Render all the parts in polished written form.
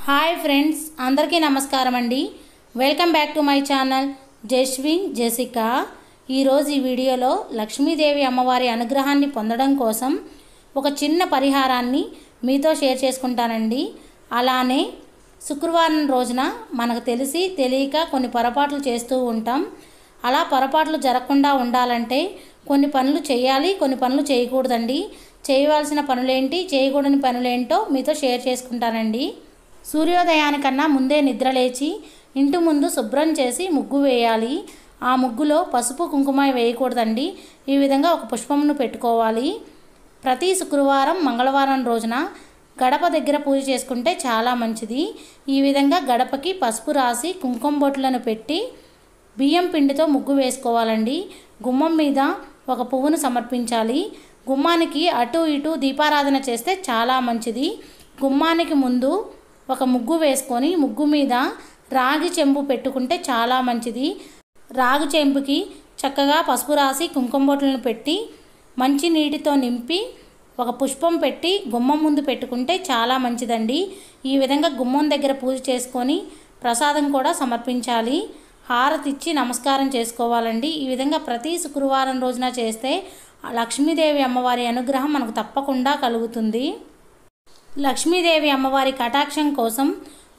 Hi friends, అందరికీ నమస్కారం అండి. Welcome back to my channel Jaswin Jessica. ఈరోజు ఈ వీడియోలో లక్ష్మీదేవి అమ్మవారి అనుగ్రహాన్ని పొందడం కోసం ఒక చిన్న పరిహారాన్ని మీతో షేర్ చేసుకుంటానండి. అలానే శుక్రవారం రోజున మనకు తెలిసి తెలియక కొన్ని పొరపాట్లు చేస్తూ ఉంటాం. అలా పొరపాట్లు జరగకుండా ఉండాలంటే కొన్ని పనులు చేయాలి, కొన్ని పనులు చేయకూడదండి. చేయవలసిన పనులేంటి, చేయకూడని పనులేంటో మీతో షేర్ చేసుకుంటానండి. సూర్యోదయానికన్నా ముందే నిద్రలేచి ఇంటి ముందు శుభ్రం చేసి ముగ్గు వేయాలి. ఆ ముగ్గులో పసుపు కుంకుమ వేయకూడదండి. ఈ విధంగా ఒక పుష్పమును పెట్టుకోవాలి. ప్రతి శుక్రవారం మంగళవారం రోజున గడప దగ్గర పూజ చేసుకుంటే చాలా మంచిది. ఈ విధంగా గడపకి పసుపు రాసి కుంకుమ బొట్లను పెట్టి బియ్యం పిండితో ముగ్గు వేసుకోవాలండి. గుమ్మం మీద ఒక పువ్వును సమర్పించాలి. గుమ్మానికి అటు ఇటు దీపారాధన చేస్తే చాలా మంచిది. గుమ్మానికి ముందు ఒక ముగ్గు వేసుకొని ముగ్గు మీద రాగి చెంబు పెట్టుకుంటే చాలా మంచిది. రాగి చెంబుకి చక్కగా పసుపు రాసి కుంకుమ బొట్లను పెట్టి మంచి నీటితో నింపి ఒక పుష్పం పెట్టి గుమ్మం ముందు పెట్టుకుంటే చాలా మంచిదండి. ఈ విధంగా గుమ్మం దగ్గర పూజ చేసుకొని ప్రసాదం కూడా సమర్పించాలి. హారతి ఇచ్చి నమస్కారం చేసుకోవాలండి. ఈ విధంగా ప్రతి శుక్రవారం రోజున చేస్తే లక్ష్మీదేవి అమ్మవారి అనుగ్రహం మనకు తప్పకుండా కలుగుతుంది. లక్ష్మీదేవి అమ్మవారి కటాక్షం కోసం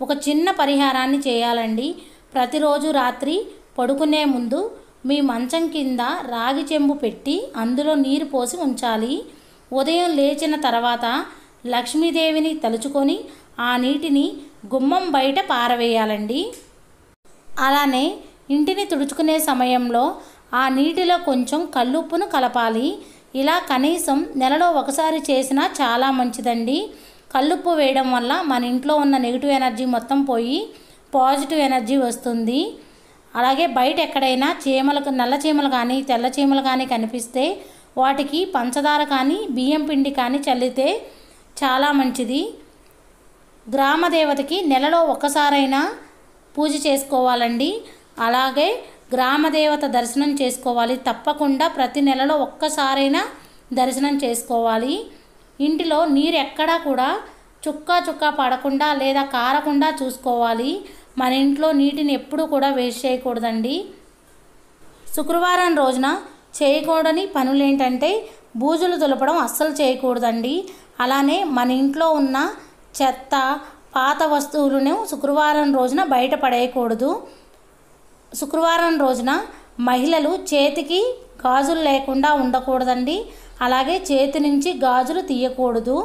ఒక చిన్న పరిహారాన్ని చేయాలండి. ప్రతిరోజు రాత్రి పడుకునే ముందు మీ మంచం కింద రాగి చెంబు పెట్టి అందులో నీరు పోసి ఉంచాలి. ఉదయం లేచిన తర్వాత లక్ష్మీదేవిని తలుచుకొని ఆ నీటిని గుమ్మం బయట పారవేయాలండి. అలానే ఇంటిని తుడుచుకునే సమయంలో ఆ నీటిలో కొంచెం కల్లుప్పును కలపాలి. ఇలా కనీసం నెలలో ఒకసారి చేసినా చాలా మంచిదండి. కల్లుప్పు వేయడం వల్ల మన ఇంట్లో ఉన్న నెగిటివ్ ఎనర్జీ మొత్తం పోయి పాజిటివ్ ఎనర్జీ వస్తుంది. అలాగే బయట ఎక్కడైనా చీమలకు, నల్ల చీమలు కానీ తెల్ల చీమలు కానీ కనిపిస్తే వాటికి పంచదార కానీ బియ్యం పిండి కానీ చల్లితే చాలా మంచిది. గ్రామదేవతకి నెలలో ఒక్కసారైనా పూజ చేసుకోవాలండి. అలాగే గ్రామదేవత దర్శనం చేసుకోవాలి. తప్పకుండా ప్రతి నెలలో ఒక్కసారైనా దర్శనం చేసుకోవాలి. ఇంటిలో నీరు ఎక్కడా కూడా చుక్క పడకుండా లేదా కారకుండా చూసుకోవాలి. మన ఇంట్లో నీటిని ఎప్పుడూ కూడా వేస్ట్ చేయకూడదండి. శుక్రవారం రోజున చేయకూడని పనులు ఏంటంటే బూజులు దులపడం అస్సలు చేయకూడదండి. అలానే మన ఇంట్లో ఉన్న చెత్త, పాత వస్తువులను శుక్రవారం రోజున బయట పడేయకూడదు. శుక్రవారం రోజున మహిళలు చేతికి గాజులు లేకుండా ఉండకూడదండి. అలాగే చేతి నుంచి గాజులు తీయకూడదు.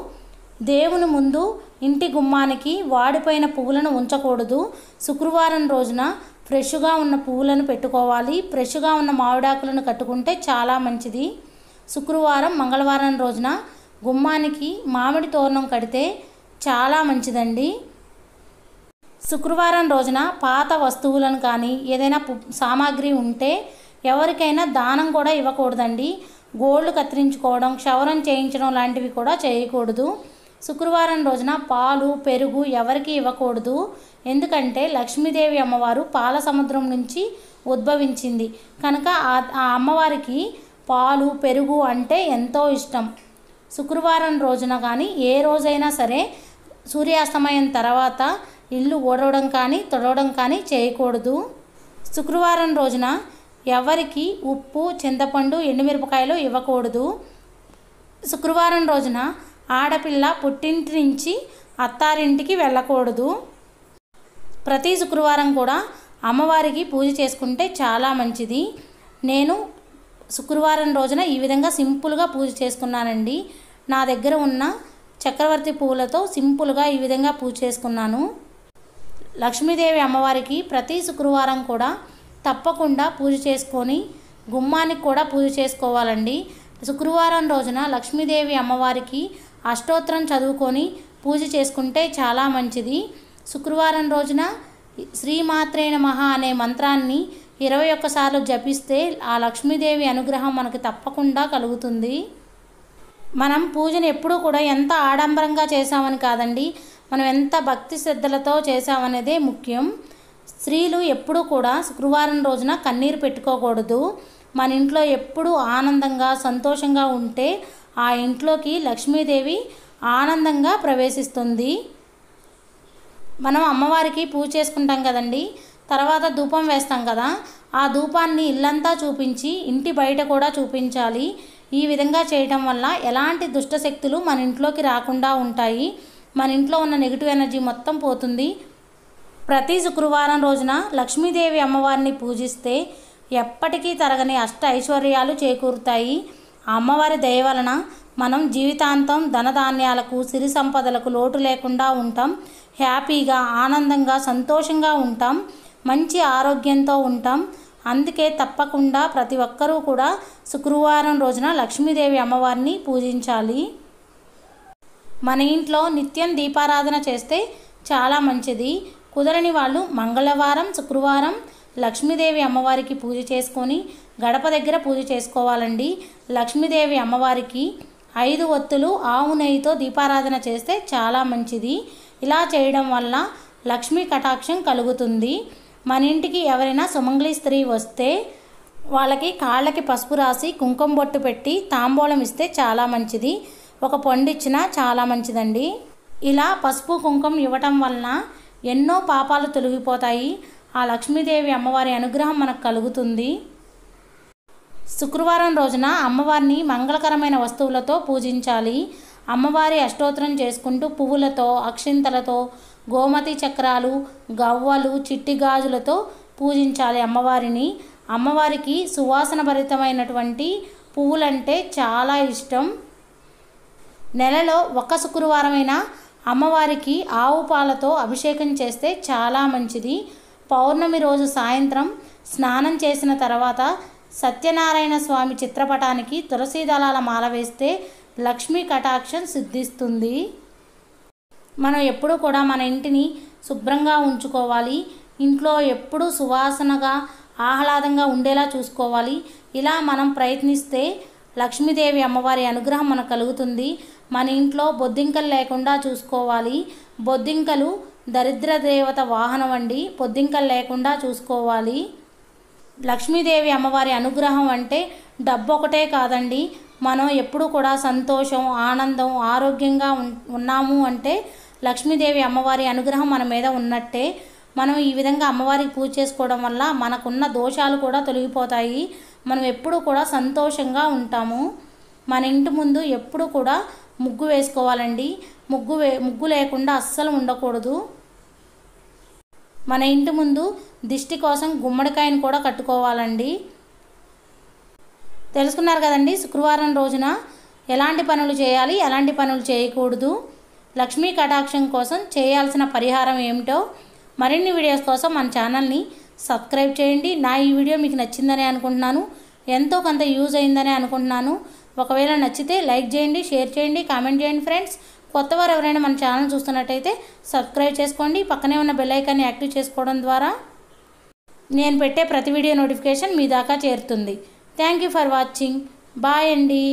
దేవుని ముందు ఇంటి గుమ్మానికి వాడిపోయిన పువ్వులను ఉంచకూడదు. శుక్రవారం రోజున ఫ్రెష్గా ఉన్న పువ్వులను పెట్టుకోవాలి. ఫ్రెష్గా ఉన్న మామిడాకులను కట్టుకుంటే చాలా మంచిది. శుక్రవారం మంగళవారం రోజున గుమ్మానికి మామిడి తోరణం కడితే చాలా మంచిదండి. శుక్రవారం రోజున పాత వస్తువులను కానీ ఏదైనా సామాగ్రి ఉంటే ఎవరికైనా దానం కూడా ఇవ్వకూడదండి. గోళ్ళు కత్తిరించుకోవడం, క్షవరం చేయించడం లాంటివి కూడా చేయకూడదు. శుక్రవారం రోజున పాలు, పెరుగు ఎవరికి ఇవ్వకూడదు. ఎందుకంటే లక్ష్మీదేవి అమ్మవారు పాల సముద్రం నుంచి ఉద్భవించింది కనుక ఆ అమ్మవారికి పాలు, పెరుగు అంటే ఎంతో ఇష్టం. శుక్రవారం రోజున కానీ ఏ రోజైనా సరే సూర్యాస్తమయం తర్వాత ఇల్లు ఊడవడం కానీ తుడవడం కానీ చేయకూడదు. శుక్రవారం రోజున ఎవరికి ఉప్పు, చింతపండు, ఎండుమిరపకాయలు ఇవ్వకూడదు. శుక్రవారం రోజున ఆడపిల్ల పుట్టింటి నుంచి అత్తారింటికి వెళ్ళకూడదు. ప్రతి శుక్రవారం కూడా అమ్మవారికి పూజ చేసుకుంటే చాలా మంచిది. నేను శుక్రవారం రోజున ఈ విధంగా సింపుల్గా పూజ చేసుకున్నానండి. నా దగ్గర ఉన్న చక్రవర్తి పువ్వులతో సింపుల్గా ఈ విధంగా పూజ చేసుకున్నాను. లక్ష్మీదేవి అమ్మవారికి ప్రతి శుక్రవారం కూడా తప్పకుండా పూజ చేసుకొని గుమ్మానికి కూడా పూజ చేసుకోవాలండి. శుక్రవారం రోజున లక్ష్మీదేవి అమ్మవారికి అష్టోత్తరం చదువుకొని పూజ చేసుకుంటే చాలా మంచిది. శుక్రవారం రోజున శ్రీమాత్రే నమః అనే మంత్రాన్ని 21 సార్లు జపిస్తే ఆ లక్ష్మీదేవి అనుగ్రహం మనకు తప్పకుండా కలుగుతుంది. మనం పూజను ఎప్పుడూ కూడా ఎంత ఆడంబరంగా చేసామని కాదండి, మనం ఎంత భక్తి శ్రద్ధలతో చేసామనేదే ముఖ్యం. స్త్రీలు ఎప్పుడూ కూడా శుక్రవారం రోజున కన్నీరు పెట్టుకోకూడదు. మన ఇంట్లో ఎప్పుడూ ఆనందంగా, సంతోషంగా ఉంటే ఆ ఇంట్లోకి లక్ష్మీదేవి ఆనందంగా ప్రవేశిస్తుంది. మనం అమ్మవారికి పూజ చేసుకుంటాం కదండి, తర్వాత ధూపం వేస్తాం కదా, ఆ ధూపాన్ని ఇల్లంతా చూపించి ఇంటి బయట కూడా చూపించాలి. ఈ విధంగా చేయటం వల్ల ఎలాంటి దుష్ట శక్తులు మన ఇంట్లోకి రాకుండా ఉంటాయి. మన ఇంట్లో ఉన్న నెగిటివ్ ఎనర్జీ మొత్తం పోతుంది. ప్రతి శుక్రవారం రోజున లక్ష్మీదేవి అమ్మవారిని పూజిస్తే ఎప్పటికీ తరగని అష్ట ఐశ్వర్యాలు చేకూరుతాయి. ఆ అమ్మవారి దయ వలన మనం జీవితాంతం ధనధాన్యాలకు సిరి సంపదలకు లోటు లేకుండా ఉంటాం. హ్యాపీగా ఆనందంగా సంతోషంగా ఉంటాం. మంచి ఆరోగ్యంతో ఉంటాం. అందుకే తప్పకుండా ప్రతి ఒక్కరూ కూడా శుక్రవారం రోజున లక్ష్మీదేవి అమ్మవారిని పూజించాలి. మన ఇంట్లో నిత్యం దీపారాధన చేస్తే చాలా మంచిది. కుదరని వాళ్ళు మంగళవారం శుక్రవారం లక్ష్మీదేవి అమ్మవారికి పూజ చేసుకొని గడప దగ్గర పూజ చేసుకోవాలండి. లక్ష్మీదేవి అమ్మవారికి 5 ఒత్తులు ఆవు నెయ్యితో దీపారాధన చేస్తే చాలా మంచిది. ఇలా చేయడం వల్ల లక్ష్మీ కటాక్షం కలుగుతుంది. మన ఇంటికి ఎవరైనా సుమంగళి స్త్రీ వస్తే వాళ్ళకి కాళ్ళకి పసుపు రాసి కుంకుమ బొట్టు పెట్టి తాంబూలం ఇస్తే చాలా మంచిది. ఒక పండు ఇచ్చినా చాలా మంచిదండి. ఇలా పసుపు కుంకుమ ఇవ్వటం వలన ఎన్నో పాపాలు తొలగిపోతాయి. ఆ లక్ష్మీదేవి అమ్మవారి అనుగ్రహం మనకు కలుగుతుంది. శుక్రవారం రోజున అమ్మవారిని మంగళకరమైన వస్తువులతో పూజించాలి. అమ్మవారి అష్టోత్తరం చేసుకుంటూ పువ్వులతో, అక్షింతలతో, గోమతి చక్రాలు, గవ్వలు, చిట్టి గాజులతో పూజించాలి అమ్మవారిని. అమ్మవారికి సువాసన భరితమైనటువంటి పువ్వులంటే చాలా ఇష్టం. నెలలో ఒక శుక్రవారమైనా అమ్మవారికి ఆవు పాలతో అభిషేకం చేస్తే చాలా మంచిది. పౌర్ణమి రోజు సాయంత్రం స్నానం చేసిన తర్వాత సత్యనారాయణ స్వామి చిత్రపటానికి తులసి దళాల మాల వేస్తే లక్ష్మీ కటాక్షం సిద్ధిస్తుంది. మనం ఎప్పుడూ కూడా మన ఇంటిని శుభ్రంగా ఉంచుకోవాలి. ఇంట్లో ఎప్పుడూ సువాసనగా ఆహ్లాదంగా ఉండేలా చూసుకోవాలి. ఇలా మనం ప్రయత్నిస్తే లక్ష్మీదేవి అమ్మవారి అనుగ్రహం మనకు కలుగుతుంది. మన ఇంట్లో బొద్దింకలు లేకుండా చూసుకోవాలి. బొద్దింకలు దరిద్ర దేవత వాహనం అండి. బొద్దింకలు లేకుండా చూసుకోవాలి. లక్ష్మీదేవి అమ్మవారి అనుగ్రహం అంటే డబ్బు ఒకటే కాదండి. మనం ఎప్పుడు కూడా సంతోషం, ఆనందం, ఆరోగ్యంగా ఉన్నాము అంటే లక్ష్మీదేవి అమ్మవారి అనుగ్రహం మన మీద ఉన్నట్టే. మనం ఈ విధంగా అమ్మవారికి పూజ చేసుకోవడం వల్ల మనకున్న దోషాలు కూడా తొలగిపోతాయి. మనం ఎప్పుడు కూడా సంతోషంగా ఉంటాము. మన ఇంటి ముందు ఎప్పుడు కూడా ముగ్గు వేసుకోవాలండి. ముగ్గు లేకుండా అస్సలు ఉండకూడదు. మన ఇంటి ముందు దిష్టి కోసం గుమ్మడికాయను కూడా కట్టుకోవాలండి. తెలుసుకున్నారు కదండి, శుక్రవారం రోజున ఎలాంటి పనులు చేయాలి, ఎలాంటి పనులు చేయకూడదు, లక్ష్మీ కటాక్షం కోసం చేయాల్సిన పరిహారం ఏమిటో. మరిన్ని వీడియోస్ కోసం మన ఛానల్ని సబ్స్క్రైబ్ చేయండి. నా ఈ వీడియో మీకు నచ్చిందని అనుకుంటున్నాను. ఎంతో కొంత యూజ్ అయిందని అనుకుంటున్నాను. ఒకవేళ నచ్చితే లైక్ చేయండి, షేర్ చేయండి, కామెంట్ చేయండి ఫ్రెండ్స్. కొత్తవారు ఎవరైనా మన ఛానల్ చూస్తున్నట్టయితే సబ్స్క్రైబ్ చేసుకోండి. పక్కనే ఉన్న బెల్ ఐకాన్ని యాక్టివ్ చేసుకోవడం ద్వారా నేను పెట్టే ప్రతి వీడియో నోటిఫికేషన్ మీ దాకా చేరుతుంది. Thank you for watching. Bye అండి.